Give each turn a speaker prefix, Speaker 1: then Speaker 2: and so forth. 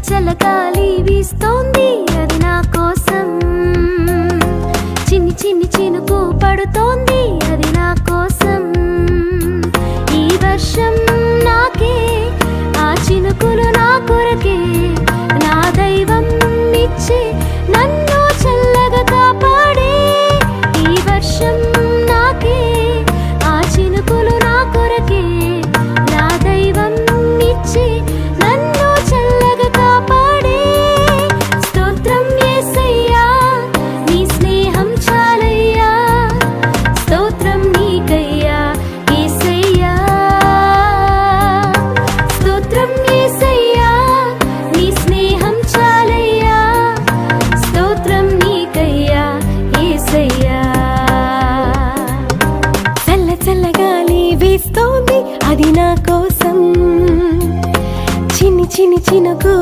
Speaker 1: చల్ల గాలి వీస్తోంది అది నా కోసం, చిన్ని చిన్ని చినుకు పడుతోంది అది నా కోసం. ఈ వర్షం నాకే, ఆ చినుకులు నా కొరకే, నా దైవం ఇచ్చి నన్ను చల్లగా కాపాడే. ఈ వర్షం నాకే, ఆ చినుకులు నా కొరకే, నా దైవం ఇచ్చి నన్ను చల్లగా కాపాడే. స్తోత్రం యేసయ్యా, నీ స్నేహం చాలయ్యా, స్తోత్రం నీకయ్యా యేసయ్యా. స్తోత్రం యేసయ్యా, నీ స్నేహం చాలయ్యా, స్తోత్రం నీకయ్యా యేసయ్యా. చల్ల చల్ల గాలి వీస్తోంది అది నా కోసం, చిన్ని చిన్ని చినుకు